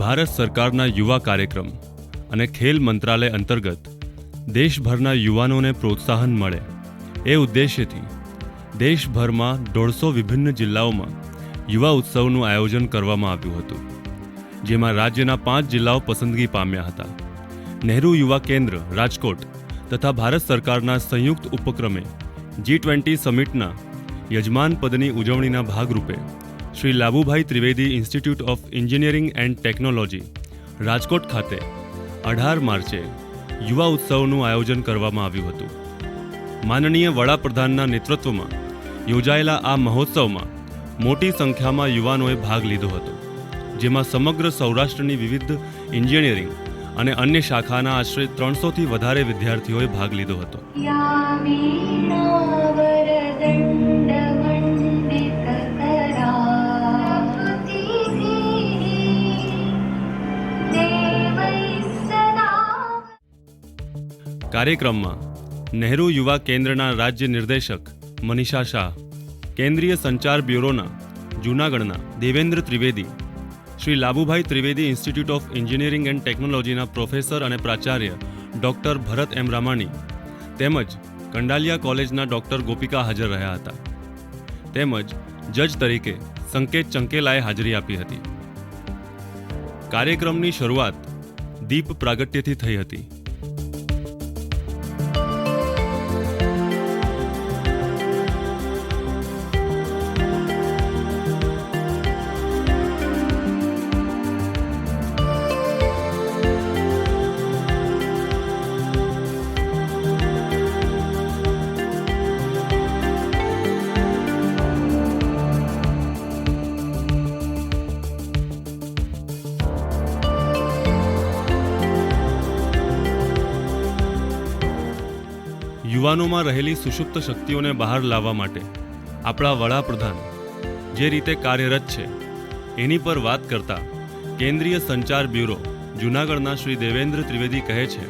ભારત સરકારના યુવા કાર્યક્રમ અને ખેલ મંત્રાલય અંતર્ગત દેશભરના યુવાનોને પ્રોત્સાહન મળે એ ઉદ્દેશ્યથી દેશભરમાં 150 વિભિન્ન જિલ્લાઓમાં યુવા ઉત્સવનું આયોજન કરવામાં આવ્યું હતું, જેમાં રાજ્યના 5 જિલ્લાઓ પસંદગી પામ્યા હતા. નહેરુ યુવા કેન્દ્ર રાજકોટ તથા ભારત સરકારના સંયુક્ત ઉપક્રમે G20 સમિટના યજમાન પદની ઉજવણીના ભાગરૂપે Shri Labubhai Trivedi institute of engineering and technology Rajkot ખાતે 18 માર્ચે યુવા ઉત્સવનું આયોજન કરવામાં આવ્યું હતું. માનનીય વડાપ્રધાનના નેતૃત્વમાં યોજાયેલા આ મહોત્સવમાં મોટી સંખ્યામાં યુવાનોએ ભાગ લીધો હતો, જેમાં સમગ્ર સૌરાષ્ટ્રની વિવિધ એન્જિનિયરિંગ અને અન્ય શાખાના આશરે 300થી વધારે વિદ્યાર્થીઓએ ભાગ લીધો હતો. કાર્યક્રમમાં નહેરુ યુવા કેન્દ્રના રાજ્ય નિર્દેશક મનીષા શાહ, કેન્દ્રીય સંચાર બ્યુરોના જૂનાગઢના Devendra Trivedi, Shri Labubhai Trivedi institute of engineering and ટેકનોલોજીના પ્રોફેસર અને પ્રાચાર્ય ડૉક્ટર ભરત એમ રામાણી તેમજ કંડાલિયા કોલેજના ડૉક્ટર ગોપિકા હાજર રહ્યા હતા. તેમજ જજ તરીકે સંકેત ચંકેલાએ હાજરી આપી હતી. કાર્યક્રમની શરૂઆત દીપ પ્રાગટ્યથી થઈ હતી. યુવાનોમાં રહેલી સુષુપ્ત શક્તિઓને બહાર લાવવા માટે આપણા વડાપ્રધાન જે રીતે કાર્યરત છે એની પર વાત કરતા કેન્દ્રીય સંચાર બ્યુરો જૂનાગઢના શ્રી દેવેન્દ્ર ત્રિવેદી કહે છે,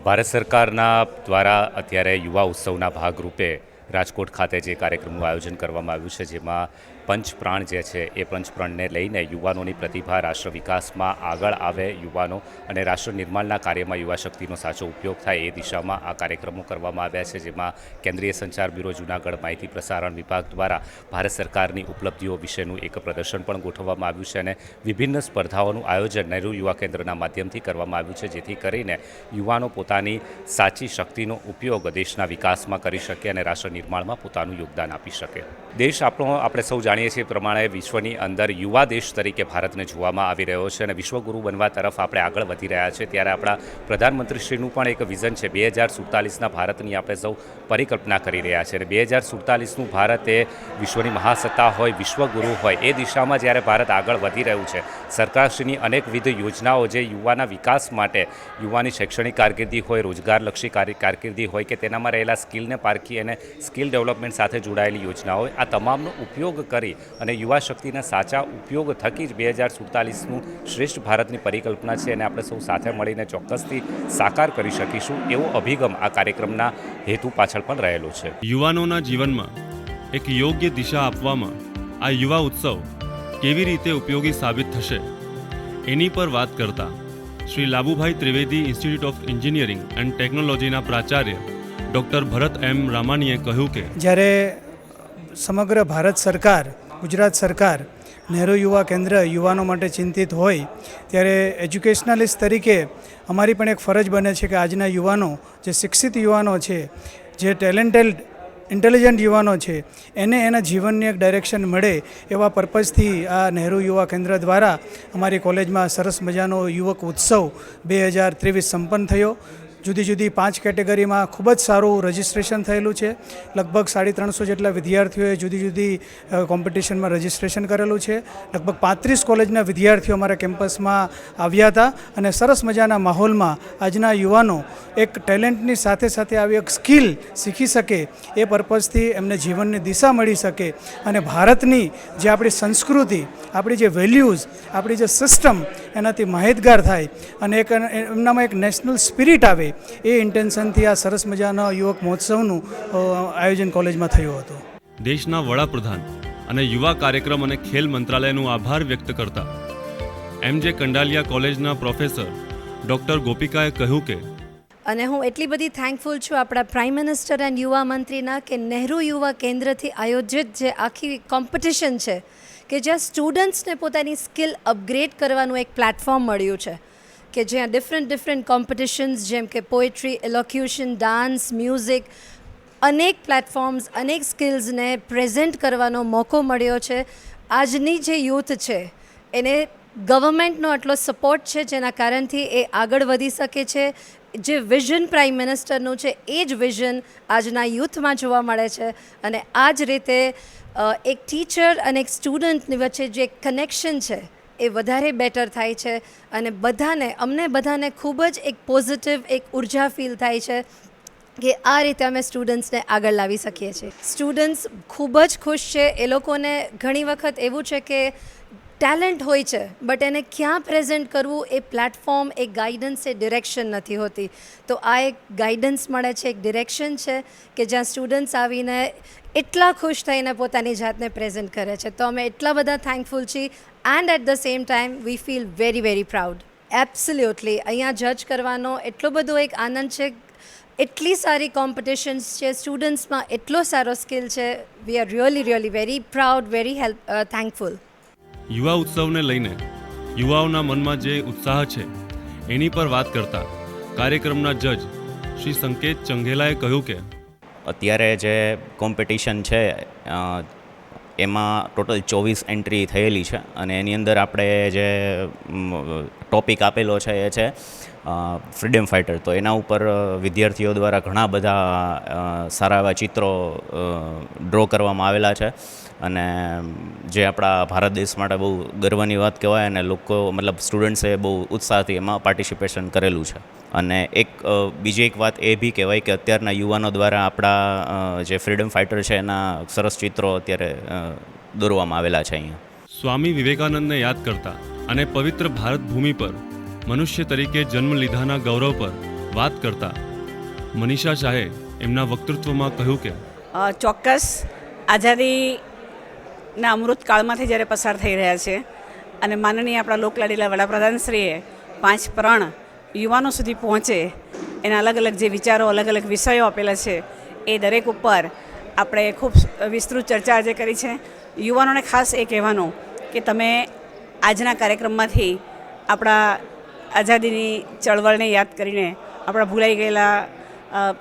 ભારત સરકારના દ્વારા અત્યારે યુવા ઉત્સવના ભાગરૂપે રાજકોટ ખાતે જે કાર્યક્રમનું આયોજન કરવામાં આવ્યું છે, જેમાં પંચપ્રાણ જે છે એ પંચપ્રાણને લઈને યુવાનોની પ્રતિભા રાષ્ટ્ર વિકાસમાં આગળ આવે યુવાનો અને રાષ્ટ્ર નિર્માણના કાર્યમાં યુવા શક્તિનો સાચો ઉપયોગ થાય એ દિશામાં આ કાર્યક્રમો કરવામાં આવ્યા છે, જેમાં કેન્દ્રીય સંચાર બ્યુરો જૂનાગઢ માહિતી પ્રસારણ વિભાગ દ્વારા ભારત સરકારની ઉપલબ્ધિઓ વિશેનું એક પ્રદર્શન પણ ગોઠવવામાં આવ્યું છે અને વિભિન્ન સ્પર્ધાઓનું આયોજન નહેરુ યુવા કેન્દ્રના માધ્યમથી કરવામાં આવ્યું છે, જેથી કરીને યુવાનો પોતાની સાચી શક્તિનો ઉપયોગ દેશના વિકાસમાં કરી શકે અને રાષ્ટ્ર નિર્માણમાં પોતાનું યોગદાન આપી શકે. દેશ આપણે સૌ જાણીએ છીએ પ્રમાણે વિશ્વની અંદર યુવા દેશ તરીકે ભારતને જોવામાં આવી રહ્યો છે અને વિશ્વગુરુ બનવા તરફ આપણે આગળ વધી રહ્યા છે. ત્યારે આપણા પ્રધાનમંત્રીશ્રીનું પણ એક વિઝન છે 2047ના ભારતની આપણે સૌ પરિકલ્પના કરી રહ્યા છે અને 2047નું ભારત એ વિશ્વની મહાસત્તા હોય, વિશ્વગુરુ હોય એ દિશામાં જ્યારે ભારત આગળ વધી રહ્યું છે, સરકારશ્રીની અનેકવિધ યોજનાઓ જે યુવાના વિકાસ માટે, યુવાની શૈક્ષણિક કારકિર્દી હોય, રોજગારલક્ષી કારકિર્દી હોય કે તેનામાં રહેલા સ્કિલને પારખી અને સ્કિલ ડેવલપમેન્ટ સાથે જોડાયેલી યોજનાઓ, આ તમામનો ઉપયોગ કરી અને યુવા શક્તિના સાચા ઉપયોગ થકી જ 2047નું શ્રેષ્ઠ ભારતની પરિકલ્પના છે અને આપણે સૌ સાથે મળીને ચોક્કસથી સાકાર કરી શકીશું એવો અભિગમ આ કાર્યક્રમના હેતુ પાછળ પણ રહેલો છે. યુવાનોના જીવનમાં એક યોગ્ય દિશા આપવામાં આ યુવા ઉત્સવ કેવી રીતે ઉપયોગી સાબિત થશે એની પર વાત કરતા Shri Labubhai Trivedi institute of engineering and ટેકનોલોજીના પ્રાચાર્ય ડૉક્ટર ભરત એમ રામાણીએ કહ્યું કે જ્યારે સમગ્ર ભારત સરકાર, ગુજરાત સરકાર નહેરુ યુવા કેન્દ્ર યુવાનો માટે ચિંતિત હોય ત્યારે એજ્યુકેશનલિસ્ટ તરીકે અમારી પણ એક ફરજ બને છે કે આજના યુવાનો, જે શિક્ષિત યુવાનો છે, જે ટેલેન્ટેડ ઇન્ટેલિજન્ટ યુવાનો છે, એને એના જીવનની એક ડાયરેક્શન મળે એવા પર્પઝથી આ નહેરુ યુવા કેન્દ્ર દ્વારા અમારી કોલેજમાં સરસ મજાનો યુવક ઉત્સવ 2023 સંપન્ન થયો. જુદી જુદી 5 કેટેગરીમાં ખૂબ જ સારું રજિસ્ટ્રેશન થયેલું છે. લગભગ 350 જેટલા વિદ્યાર્થીઓએ જુદી જુદી કોમ્પિટિશનમાં રજિસ્ટ્રેશન કરેલું છે. લગભગ 35 કોલેજના વિદ્યાર્થીઓ અમારા કેમ્પસમાં આવ્યા હતા અને સરસ મજાના માહોલમાં આજના યુવાનો એક ટેલેન્ટની સાથે સાથે આવી એક સ્કિલ શીખી શકે એ પર્પઝથી એમને જીવનની દિશા મળી શકે અને ભારતની જે આપણી સંસ્કૃતિ, આપણી જે વેલ્યુઝ, આપણી જે સિસ્ટમ એનાથી માહિતગાર થાય અને એક એમનામાં એક નેશનલ સ્પિરિટ આવે એ ઇન્ટેન્શનથી આ સરસ મજાના યુવક મહોત્સવનું આયોજન કોલેજમાં થયું હતું. દેશના વડાપ્રધાન અને યુવા કાર્યક્રમ અને ખેલ મંત્રાલયનો આભાર વ્યક્ત કરતા MJ કંડાલિયા કોલેજના પ્રોફેસર ડૉક્ટર ગોપિકાએ કહ્યું કે અને હું એટલી બધી થેન્કફુલ છું આપણા પ્રાઇમ મિનિસ્ટર એન્ડ યુવા મંત્રીના કે નહેરુ યુવા કેન્દ્રથી આયોજિત જે આખી કોમ્પિટિશન છે કે જ્યાં સ્ટુડન્ટ્સને પોતાની સ્કિલ અપગ્રેડ કરવાનું એક પ્લેટફોર્મ મળ્યું છે કે જ્યાં ડિફરન્ટ કોમ્પિટિશન્સ જેમ કે પોએટ્રી, એલોક્યુશન, ડાન્સ, મ્યુઝિક, અનેક પ્લેટફોર્મ્સ, અનેક સ્કિલ્સને પ્રેઝન્ટ કરવાનો મોકો મળ્યો છે. આજની જે યુથ છે એને ગવર્મેન્ટનો આટલો સપોર્ટ છે જેના કારણથી એ આગળ વધી શકે છે. જે વિઝન પ્રાઇમ મિનિસ્ટરનું છે એ જ વિઝન આજના યુથમાં જોવા મળે છે અને આ જ રીતે એક ટીચર અને એક સ્ટુડન્ટની વચ્ચે જે કનેક્શન છે એ વધારે બેટર થાય છે અને અમને બધાને ખૂબ જ એક પોઝિટિવ એક ઉર્જા ફીલ થાય છે કે આ રીતે અમે સ્ટુડન્ટ્સને આગળ લાવી શકીએ છીએ. સ્ટુડન્ટ્સ ખૂબ જ ખુશ છે. એ લોકોને ઘણી વખત એવું છે કે ટેલેન્ટ હોય છે બટ એને ક્યાં પ્રેઝન્ટ કરવું એ પ્લેટફોર્મ, એ ગાઈડન્સ, એ ડિરેક્શન નથી હોતી. તો આ એક ગાઈડન્સ મળે છે, એક ડિરેક્શન છે કે જ્યાં સ્ટુડન્ટ્સ આવીને એટલા ખુશ થઈને પોતાની જાતને પ્રેઝન્ટ કરે છે. તો અમે એટલા બધા થેન્કફુલ છીએ and at the same time we feel very very proud. Absolutely અહીંયા જજ કરવાનો એટલો બધો એક આનંદ છે. એટલી સારી કોમ્પિટિશન્સ છે, સ્ટુડન્ટ્સમાં એટલો સારો સ્કિલ છે. We are really very proud, very thankful. યુવા ઉત્સવને લઈને યુવાઓના મનમાં જે ઉત્સાહ છે એની પર વાત કરતા કાર્યક્રમના જજ શ્રી સંકેત ચંઘેલાએ કહ્યું કે અત્યારે જે કોમ્પિટિશન છે એમાં ટોટલ 24 એન્ટ્રી થયેલી છે અને એની અંદર આપણે જે ટોપિક આપેલો છે એ છે ફ્રીડમ ફાઇટર. તો એના ઉપર વિદ્યાર્થીઓ દ્વારા ઘણા બધા સારા એવા ચિત્રો ડ્રો કરવામાં આવેલા છે અને જે આપણા ભારત દેશ માટે બહુ ગર્વની વાત કહેવાય અને લોકો મતલબ સ્ટુડન્ટ્સે બહુ ઉત્સાહથી એમાં પાર્ટિસિપેશન કરેલું છે. અને બીજી એક વાત એ બી કહેવાય કે અત્યારના યુવાનો દ્વારા આપણા જે ફ્રીડમ ફાઇટર છે એના સરસ ચિત્રો અત્યારે દોરવામાં આવેલા છે અહીંયા. સ્વામી વિવેકાનંદને યાદ કરતા અને પવિત્ર ભારત ભૂમિ પર મનુષ્ય તરીકે જન્મ લીધાના ગૌરવ પર વાત કરતા મનીષા શાહે એમના વક્તૃત્વમાં કહ્યું કે ચોક્કસ આઝાદીના અમૃતકાળમાંથી જ્યારે પસાર થઈ રહ્યા છે અને માનનીય આપણા લોકલાડીલા વડાપ્રધાનશ્રીએ 5 પ્રણ યુવાનો સુધી પહોંચે એના અલગ અલગ જે વિચારો, અલગ અલગ વિષયો આપેલા છે એ દરેક ઉપર આપણે ખૂબ વિસ્તૃત ચર્ચા આજે કરી છે. યુવાનોને ખાસ એ કહેવાનું કે તમે આજના કાર્યક્રમમાંથી આપણા આઝાદીની ચળવળને યાદ કરીને આપણા ભૂલાઈ ગયેલા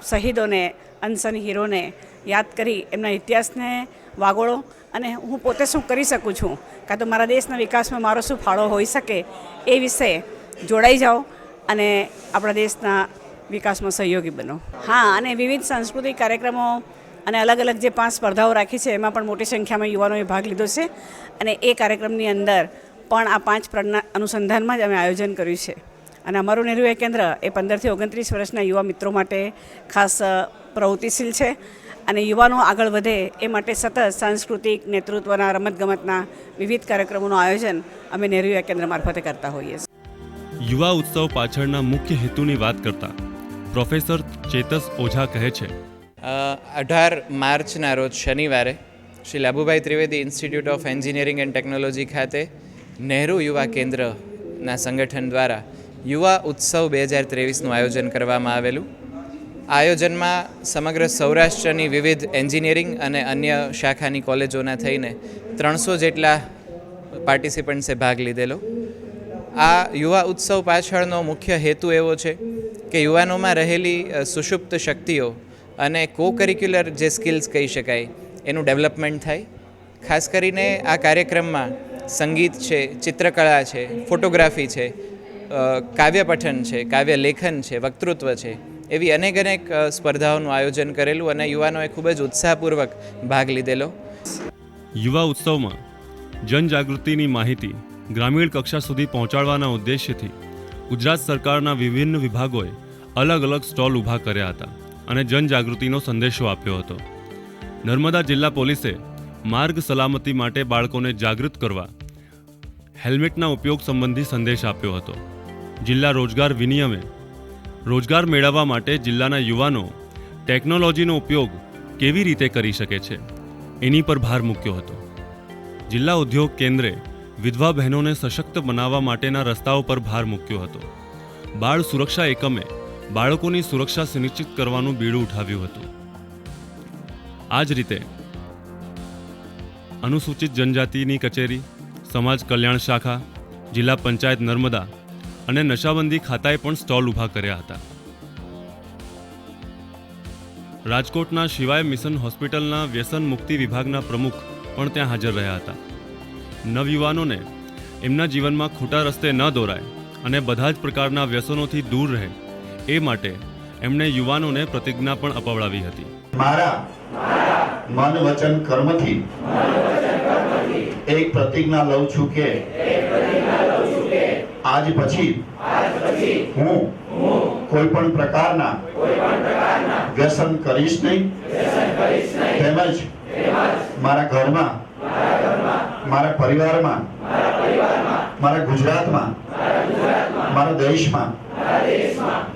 શહીદોને, અનસન હીરોને યાદ કરી એમના ઇતિહાસને વાગોળો અને હું પોતે શું કરી શકું છું કાં તો મારા દેશના વિકાસમાં મારો શું ફાળો હોઈ શકે એ વિશે જોડાઈ જાઓ અને આપણા દેશના વિકાસમાં સહયોગી બનો. હા, અને વિવિધ સાંસ્કૃતિક કાર્યક્રમો અને અલગ અલગ જે 5 સ્પર્ધાઓ રાખી છે એમાં પણ મોટી સંખ્યામાં યુવાનોએ ભાગ લીધો છે અને એ કાર્યક્રમની અંદર પણ આ 5 પ્रणના અનુસંધાનમાં જ અમે આયોજન કર્યું છે. અને અમારું નહેરુ યુવા કેન્દ્ર એ 15 થી 29 વર્ષના યુવા મિત્રો માટે ખાસ પ્રવૃત્તિશીલ છે અને યુવાનો આગળ વધે એ માટે સતત સાંસ્કૃતિક, નેતૃત્વના, રમતગમતના વિવિધ કાર્યક્રમોનું આયોજન અમે નહેરુ યુવા કેન્દ્ર મારફતે કરતા હોઈએ છીએ. યુવા ઉત્સવ પાછળના મુખ્ય હેતુની વાત કરતા પ્રોફેસર ચેતસ ઓઝા કહે છે 18 માર્ચના રોજ શનિવારે Shri Labhubhai Trivedi institute of engineering and technology ખાતે નહેરુ યુવા કેન્દ્રના સંગઠન દ્વારા યુવા ઉત્સવ 2023નું આયોજન કરવામાં આવેલું. આયોજનમાં સમગ્ર સૌરાષ્ટ્રની વિવિધ એન્જિનિયરિંગ અને અન્ય શાખાની કોલેજોના થઈને 300 જેટલા પાર્ટિસિપન્ટ્સે ભાગ લીધેલો. આ યુવા ઉત્સવ પાછળનો મુખ્ય હેતુ એવો છે કે યુવાનોમાં રહેલી સુષુપ્ત શક્તિઓ અને કો-કરિક્યુલર જે સ્કિલ્સ કહી શકાય એનું ડેવલપમેન્ટ થાય. ખાસ કરીને આ કાર્યક્રમમાં સંગીત છે, ચિત્રકળા છે, ફોટોગ્રાફી છે, કાવ્ય પઠન છે, કાવ્ય લેખન છે, વક્તૃત્વ છે, એવી અનેક સ્પર્ધાઓનું આયોજન કરેલું અને યુવાનોએ ખૂબ જ ઉત્સાહપૂર્વક ભાગ લીધેલો. યુવા ઉત્સવમાં જનજાગૃતિની માહિતી ગ્રામીણ કક્ષા સુધી પહોંચાડવાના ઉદ્દેશ્યથી ગુજરાત સરકારના વિભિન્ન વિભાગોએ અલગ અલગ સ્ટોલ ઊભા કર્યા હતા અને જનજાગૃતિનો સંદેશો આપ્યો હતો. નર્મદા જિલ્લા પોલીસે માર્ગ સલામતી માટે બાળકોને જાગૃત કરવા હેલ્મેટના ઉપયોગ સંબંધી સંદેશ આપ્યો હતો. જિલ્લા રોજગાર વિનિયમે રોજગાર મેળવવા માટે જિલ્લાના યુવાનો ટેકનોલોજીનો ઉપયોગ કેવી રીતે કરી શકે છે એની પર ભાર મૂક્યો હતો. જિલ્લા ઉદ્યોગ કેન્દ્રે વિધવા બહેનોને સશક્ત બનાવવા માટેના રસ્તાઓ પર ભાર મૂક્યો હતો. બાળ સુરક્ષા એકમે બાળકોની સુરક્ષા સુનિશ્ચિત કરવાનું બીડું ઉઠાવ્યું હતું. આ જ રીતે અનુસૂચિત જનજાતિની કચેરી, સમાજ કલ્યાણ શાખા, જિલ્લા પંચાયત નર્મદા અને નશાબંધી ખાતાએ પણ સ્ટોલ ઊભા કર્યા હતા. રાજકોટના શિવાય મિશન હોસ્પિટલના વ્યસન મુક્તિ વિભાગના પ્રમુખ પણ ત્યાં હાજર રહ્યા હતા. નવયુવાનોને એમના જીવનમાં ખોટા રસ્તે ન દોરાય અને બધા જ પ્રકારના વ્યસનોથી દૂર રહે એ માટે એમણે યુવાનોને પ્રતિજ્ઞા પણ અપવડાવી હતી. મારા મન વચન કર્મથી એક પ્રતિજ્ઞા લઉં છું કે આજ પછી હું કોઈ પણ પ્રકારના વ્યસન કરીશ નહીં, તેમજ મારા ઘરમાં, મારા પરિવારમાં, મારા ગુજરાતમાં, મારા દેશમાં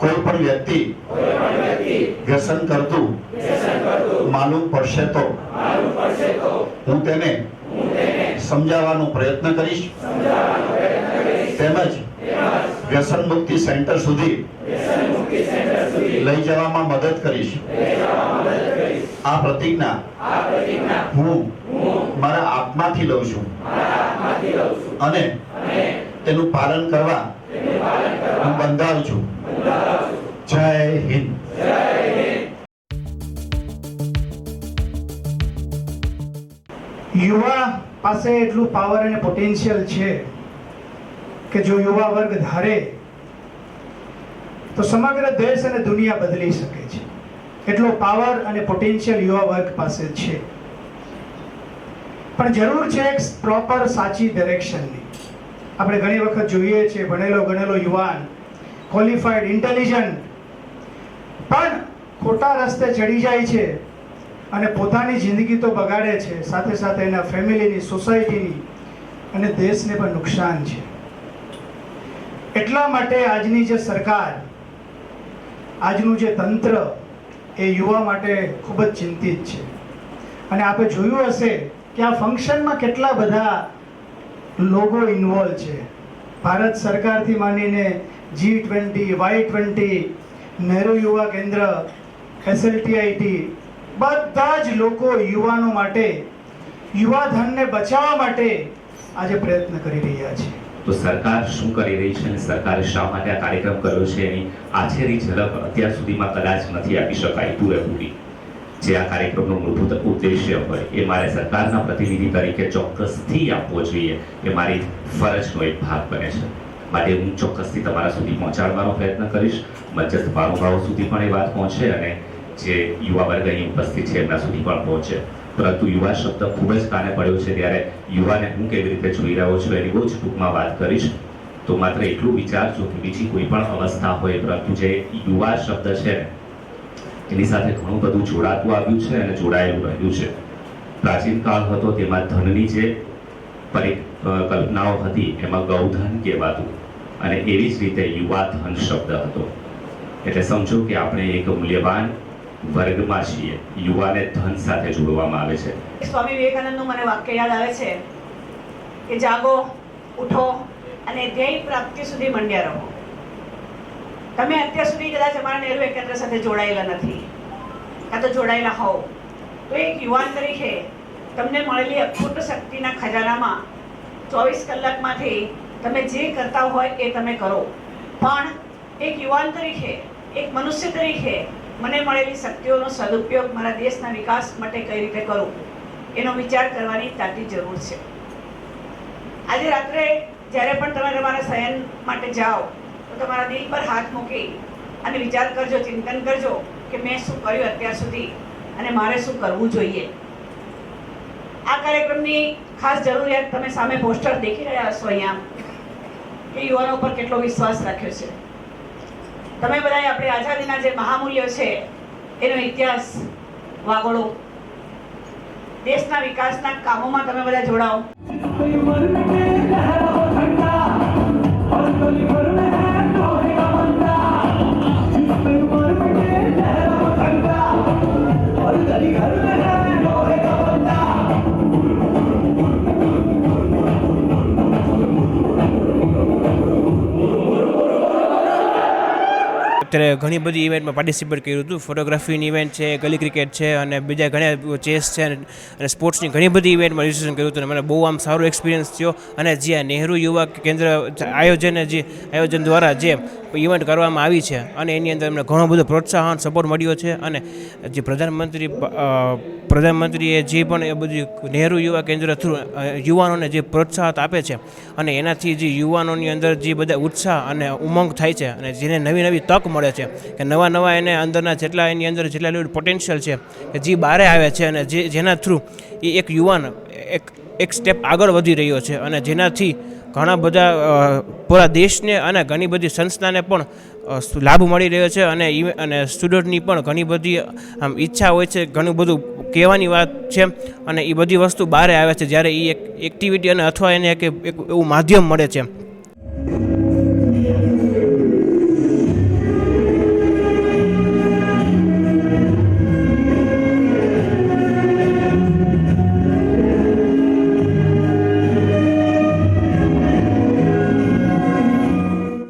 કોઈ પણ વ્યક્તિ વ્યસન કરતું માલુમ પડશે તો હું તેને સમજાવવાનો પ્રયત્ન કરીશ, તેમજ વ્યસન મુક્તિ સેન્ટર સુધી લઈ જવામાં મદદ કરીશ. આ પ્રતિજ્ઞા હું મારા આત્માથી લઉં છું અને તેનું પાલન કરવા હું બંધાવું છું. જય હિન્દ. યુવા પાસે એટલું પાવર અને પોટેન્શિયલ છે કે જો યુવા વર્ગ ધારે તો સમગ્ર દેશ અને દુનિયા બદલી શકે છે. એટલો પાવર અને પોટેન્શિયલ યુવા વર્ગ પાસે છે, પણ જરૂર છે એક પ્રોપર સાચી ડિરેક્શનની. આપણે ઘણી વખત જોઈએ છીએ ભણેલો ગણેલો યુવાન, ક્વોલિફાઈડ, ઇન્ટેલિજન્ટ, પણ ખોટા રસ્તે ચડી જાય છે અને પોતાની જિંદગી તો બગાડે છે, સાથે સાથે એના ફેમિલીની, સોસાયટીની અને દેશને પણ નુકસાન છે. એટલા માટે આજની જે સરકાર, આજનું જે તંત્ર એ યુવા માટે ખૂબ જ ચિંતિત છે. અને આપણે જોયું હશે કે આ ફંક્શનમાં કેટલા બધા લોકો ઇન્વોલ્વ છે. ભારત સરકારથી માંડીને G20, Y20, નહેરુ યુવા કેન્દ્ર, SLTIT, બધા જ લોકો યુવાનો માટે, યુવા ધનને બચાવવા માટે આજે પ્રયત્ન કરી રહ્યા છે. તો સરકાર શું કરી રહી છે અને સરકારે શા માટે આ કાર્યક્રમ કર્યો છે એની આછેરી ઝલક અત્યાર સુધીમાં કદાચ નથી આપી શકાય પૂરેપૂરી. જે આ કાર્યક્રમનો મૂળભૂત ઉદ્દેશ્ય હોય એ મારે સરકારના પ્રતિનિધિ તરીકે ચોક્કસથી આપવો જોઈએ એ મારી ફરજનો એક ભાગ બને છે. માટે હું ચોક્કસથી તમારા સુધી પહોંચાડવાનો પ્રયત્ન કરીશ. મધ્યસ્થ મહાનુભાવો સુધી પણ એ વાત પહોંચે અને જે યુવા વર્ગ અહીં ઉપસ્થિત છે એમના સુધી પણ પહોંચે. પરંતુ યુવા શબ્દ ખૂબ જ કાને પડ્યો છે ત્યારે યુવાને હું કેવી રીતે જોઈ રહ્યો છું એની બહુ જ ટૂંકમાં વાત કરીશ. તો માત્ર એટલું વિચારજો કે બીજી કોઈ પણ અવસ્થા હોય, પરંતુ જે યુવા શબ્દ છે એની સાથે ઘણું બધું જોડાતું આવ્યું છે અને જોડાયેલું રહ્યું છે. પ્રાચીન કાળ હતો તેમાં ધનની જે કલ્પનાઓ હતી એમાં ગૌધન કહેવાતું અને એવી જ રીતે યુવા ધન શબ્દ હતો. એટલે સમજો કે આપણે એક મૂલ્યવાન વર્ગમાં છીએ. યુવાને ધન સાથે જોડવામાં આવે છે. સ્વામી વિવેકાનંદનું મને વાક્ય યાદ આવે છે કે જાગો, ઉઠો અને ધ્યેય પ્રાપ્તિ સુધી મંડ્યા રહો. તમે અત્યાર સુધી કદાચ અમારા નહેરુ યુવા કેન્દ્ર સાથે જોડાયેલા નથી, કાં તો જોડાયેલા હોવ તો એક યુવાન તરીકે તમને મળેલી અખૂટ શક્તિના ખજાનામાં 24 કલાકમાંથી તમે જે કરતા હોય એ તમે કરો. પણ એક યુવાન તરીકે, એક મનુષ્ય તરીકે મને મળેલી શક્તિઓનો સદુપયોગ મારા દેશના વિકાસ માટે કઈ રીતે કરું એનો વિચાર કરવાની તાતી જરૂર છે. આજે રાત્રે જ્યારે પણ તમે તમારા શયન માટે જાઓ તો તમારા દિલ પર હાથ મૂકી અને વિચાર કરજો, ચિંતન કરજો કે મેં શું કર્યું અત્યાર સુધી અને મારે શું કરવું જોઈએ. આ કાર્યક્રમની ખાસ જરૂરિયાત તમે સામે પોસ્ટર દેખી રહ્યા હશો અહીંયા કે યુવાનો પર કેટલો વિશ્વાસ રાખ્યો છે. તમે બધાએ આપણી આઝાદીના જે મહામૂલ્યો છે એનો ઇતિહાસ વાગોળો, દેશના વિકાસના કામોમાં તમે બધા જોડાઓ. અત્યારે ઘણી બધી ઇવેન્ટમાં પાર્ટિસિપેટ કર્યું હતું. ફોટોગ્રાફીની ઇવેન્ટ છે, ગલી ક્રિકેટ છે અને બીજા ઘણા ચેસ છે અને સ્પોર્ટ્સની ઘણી બધી ઇવેન્ટમાં રજિસ્ટ્રેશન કર્યું હતું અને મને બહુ આમ સારો એક્સપિરિયન્સ થયો. અને જે આ નહેરુ યુવા કેન્દ્ર આયોજન દ્વારા જે ઇવેન્ટ કરવામાં આવી છે અને એની અંદર એમને ઘણો બધો પ્રોત્સાહન સપોર્ટ મળ્યો છે. અને જે પ્રધાનમંત્રીએ જે પણ એ બધી નહેરુ યુવા કેન્દ્ર થ્રુ યુવાનોને જે પ્રોત્સાહન આપે છે અને એનાથી જે યુવાનોની અંદર જે બધા ઉત્સાહ અને ઉમંગ થાય છે અને જેને નવી નવી તક મળે છે કે નવા એને અંદરના એની અંદર જેટલા પોટેન્શિયલ છે કે જે બહારે આવે છે અને જેના થ્રુ એ એક યુવાન એક સ્ટેપ આગળ વધી રહ્યો છે અને જેનાથી ઘણા બધા પૂરા દેશને અને ઘણી બધી સંસ્થાને પણ લાભ મળી રહ્યો છે. અને સ્ટુડન્ટની પણ ઘણી બધી આમ ઈચ્છા હોય છે, ઘણું બધું કહેવાની વાત છે અને એ બધી વસ્તુ બહાર આવે છે જ્યારે એ એક એક્ટિવિટી અને અથવા એને એક એવું માધ્યમ મળે છે.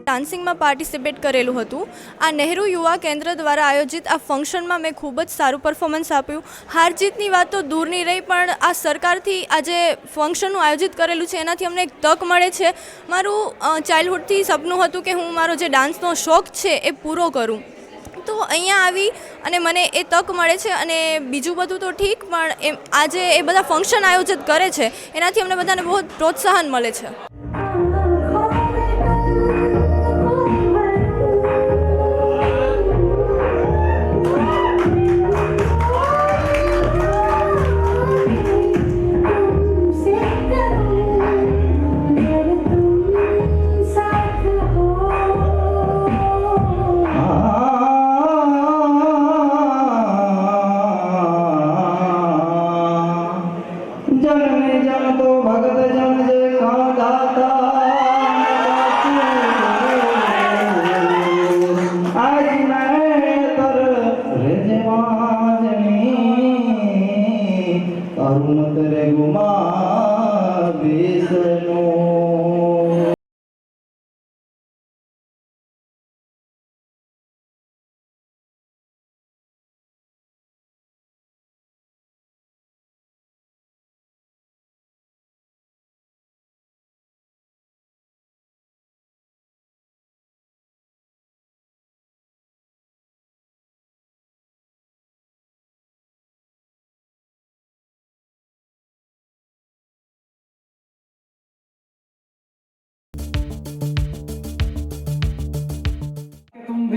ડાન્સિંગમાં પાર્ટિસિપેટ કરેલું હતું. આ નહેરુ યુવા કેન્દ્ર દ્વારા આયોજિત આ ફંક્શનમાં મેં ખૂબ જ સારું પરફોર્મન્સ આપ્યું. હાર જીતની વાત તો દૂરની રહી, પણ આ સરકારથી આ જે ફંક્શનનું આયોજિત કરેલું છે એનાથી અમને એક તક મળે છે. મારું ચાઇલ્ડહુડથી સપનું હતું કે હું મારો જે ડાન્સનો શોખ છે એ પૂરો કરું, તો અહીંયા આવી અને મને એ તક મળે છે. અને બીજું બધું તો ઠીક, પણ આજે એ બધા ફંક્શન આયોજિત કરે છે એનાથી અમને બધાને બહુ પ્રોત્સાહન મળે છે.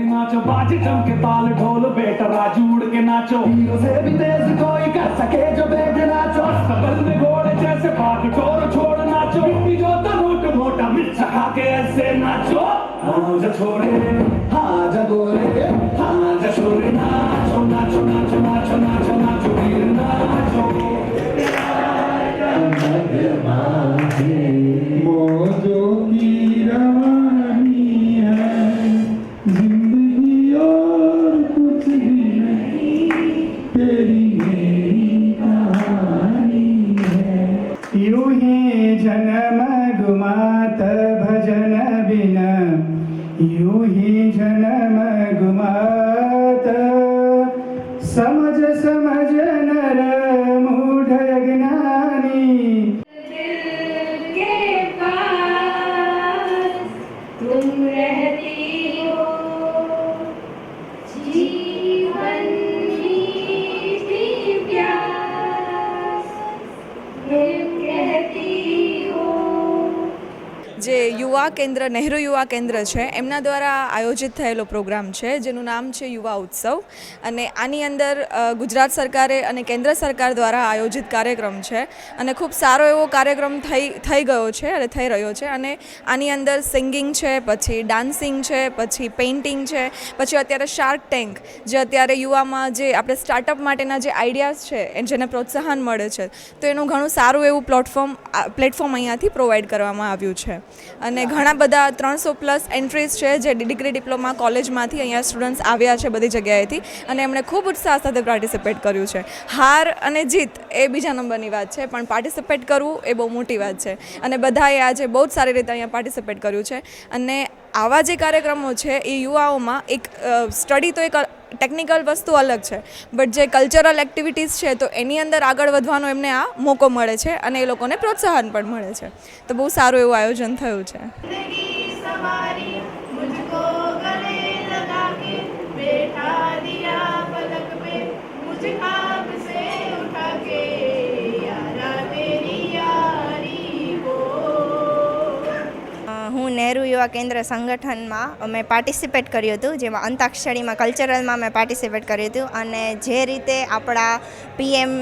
नाचो बाज जम के ताल ढोल बेटा राजू उड़ के नाचो, हीरो से भी तेज कोई कर सके जो बेटे नाचो, अस्तबल में घोड़े जैसे भाग छोड़ छोड़ नाचो, जो तो नोट मोटा मिर्च खा के ऐसे नाचो, हाँ जा छोरे हाँ जा गोरे हाँ जा छोरे नाचो नाचो नाचो नाचो नाचो नाचो वीर नाचो मौजों की रवानी है जिंदगी और कुछ भी नहीं, तेरी मेरी कहानी है. यूं ही जन्म गुमात भजन बिन, यूं ही जन्म गुमात समझ समझ नर मूढ़ ज्ञानी. જે યુવા કેન્દ્ર નહેરુ યુવા કેન્દ્ર છે એમના દ્વારા આયોજિત થયેલો પ્રોગ્રામ છે જેનું નામ છે યુવા ઉત્સવ. અને આની અંદર ગુજરાત સરકારે અને કેન્દ્ર સરકાર દ્વારા આયોજિત કાર્યક્રમ છે અને ખૂબ સારો એવો કાર્યક્રમ થઈ ગયો છે અને થઈ રહ્યો છે. અને આની અંદર સિંગિંગ છે, પછી ડાન્સિંગ છે, પછી પેઇન્ટિંગ છે, પછી અત્યારે શાર્ક ટેન્ક જે અત્યારે યુવામાં જે આપણે સ્ટાર્ટઅપ માટેના જે આઈડિયાઝ છે જેને પ્રોત્સાહન મળે છે, તો એનું ઘણું સારું એવું પ્લેટફોર્મ અહીંયાથી પ્રોવાઈડ કરવામાં આવ્યું છે. અને ઘણા બધા 300+ એન્ટ્રીઝ છે જે ડિગ્રી ડિપ્લોમા કોલેજમાંથી અહીંયા સ્ટુડન્ટ્સ આવ્યા છે બધી જગ્યાએથી, અને એમણે ખૂબ ઉત્સાહ સાથે પાર્ટિસિપેટ કર્યું છે. હાર અને જીત એ બીજા નંબરની વાત છે, પણ પાર્ટિસિપેટ કરવું એ બહુ મોટી વાત છે, અને બધાએ આજે બહુ જ સારી રીતે અહીંયા પાર્ટિસિપેટ કર્યું છે. અને આવા જે કાર્યક્રમો છે એ યુવાઓમાં એક સ્ટડી તો એક ટેકનિકલ વસ્તુ અલગ છે, બટ જે કલ્ચરલ એક્ટિવિટીઝ છે તો એની અંદર આગળ વધવાનો એમને આ મોકો મળે છે, અને એ લોકોને પ્રોત્સાહન પણ મળે છે. તો બહુ સારું એવું આયોજન થયું છે. હું નહેરુ યુવા કેન્દ્ર સંગઠનમાં મેં પાર્ટિસિપેટ કર્યું હતું, જેમાં અંતાક્ષરીમાં કલ્ચરલમાં મેં પાર્ટિસિપેટ કર્યું હતું. અને જે રીતે આપણા PM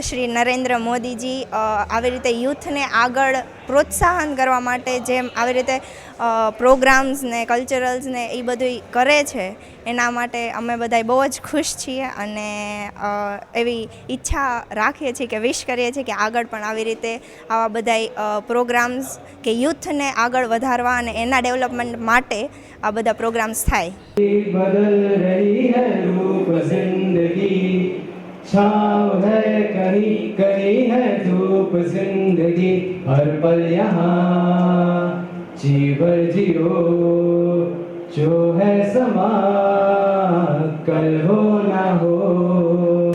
શ્રી નરેન્દ્ર મોદીજી આવી રીતે યુથને આગળ પ્રોત્સાહન કરવા માટે જેમ આવી રીતે પ્રોગ્રામ્સ ને કલ્ચરલ્સ ને એ બધું કરે છે, એના માટે અમે બધા બહુ જ ખુશ છીએ, અને એવી ઈચ્છા રાખીએ છીએ કે વિશ કરીએ છીએ કે આગળ પણ આવી રીતે આવા બધા પ્રોગ્રામ્સ કે યુથને આગળ વધારવા અને એના ડેવલપમેન્ટ માટે આ બધા પ્રોગ્રામ્સ થાય. छाँव है कहीं कहीं है धूप जिंदगी हर पल यहाँ जीवन जियो जो है समा कल हो ना हो.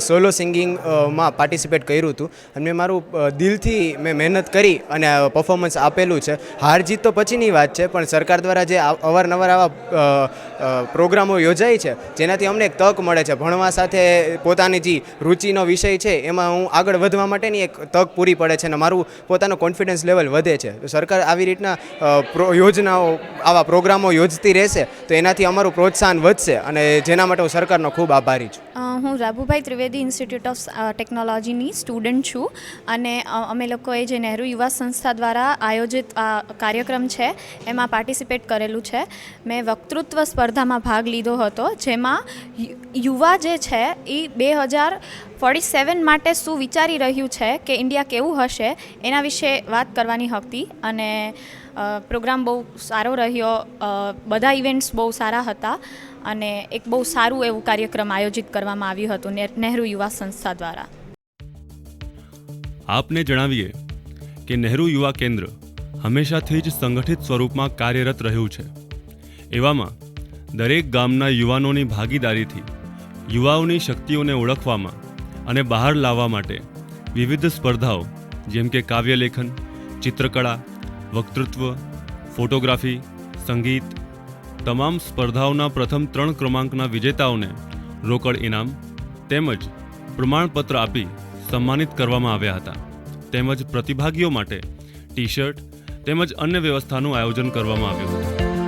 સોલો સિંગિંગમાં પાર્ટિસિપેટ કર્યું હતું, અને મારું દિલથી મેં મહેનત કરી અને પરફોર્મન્સ આપેલું છે. હાર જીત તો પછીની વાત છે, પણ સરકાર દ્વારા જે અવારનવાર આવા પ્રોગ્રામો યોજાય છે, જેનાથી અમને એક તક મળે છે ભણવા સાથે પોતાની જે રુચિનો વિષય છે એમાં હું આગળ વધવા માટેની એક તક પૂરી પડે છે, અને મારું પોતાનો કોન્ફિડન્સ લેવલ વધે છે. તો સરકાર આવી રીતના યોજનાઓ આવા પ્રોગ્રામો યોજતી રહેશે તો એનાથી અમારું પ્રોત્સાહન વધશે, અને જેના માટે હું સરકારનો ખૂબ આભારી છું. હું રાબુભાઈ ત્રિવેદી ઇન્સ્ટિટ્યૂટ ઓફ ટેકનોલોજીની સ્ટુડન્ટ છું, અને અમે લોકોએ જે નહેરુ યુવા સંસ્થા દ્વારા આયોજિત કાર્યક્રમ છે એમાં પાર્ટિસિપેટ કરેલું છે. મેં વક્તૃત્વ સ્પર્ધામાં ભાગ લીધો હતો, જેમાં યુવા જે છે એ 2047 માટે શું વિચારી રહ્યું છે કે ઇન્ડિયા કેવું હશે એના વિશે વાત કરવાની હતી. અને પ્રોગ્રામ બહુ સારો રહ્યો, બધા ઇવેન્ટ્સ બહુ સારા હતા, અને એક બહુ સારું એવું કાર્યક્રમ આયોજિત કરવામાં આવ્યું હતું નહેરુ યુવા સંસ્થા દ્વારા. આપને જણાવીએ કે નહેરુ યુવા કેન્દ્ર હંમેશાથી જ સંગઠિત સ્વરૂપમાં કાર્યરત રહ્યું છે. એવામાં દરેક ગામના યુવાનોની ભાગીદારીથી યુવાઓની શક્તિઓને ઓળખવામાં અને બહાર લાવવા માટે વિવિધ સ્પર્ધાઓ જેમ કે કાવ્યલેખન, ચિત્રકળા, વક્તૃત્વ, ફોટોગ્રાફી, સંગીત, તમામ સ્પર્ધાઓના પ્રથમ 3 ક્રમાંકના વિજેતાઓને રોકડ ઇનામ તેમજ પ્રમાણપત્ર આપી સન્માનિત કરવામાં આવ્યા હતા. તેમજ પ્રતિભાગીઓ માટે ટી-શર્ટ તેમજ અન્ય વ્યવસ્થાનું આયોજન કરવામાં આવ્યું હતું.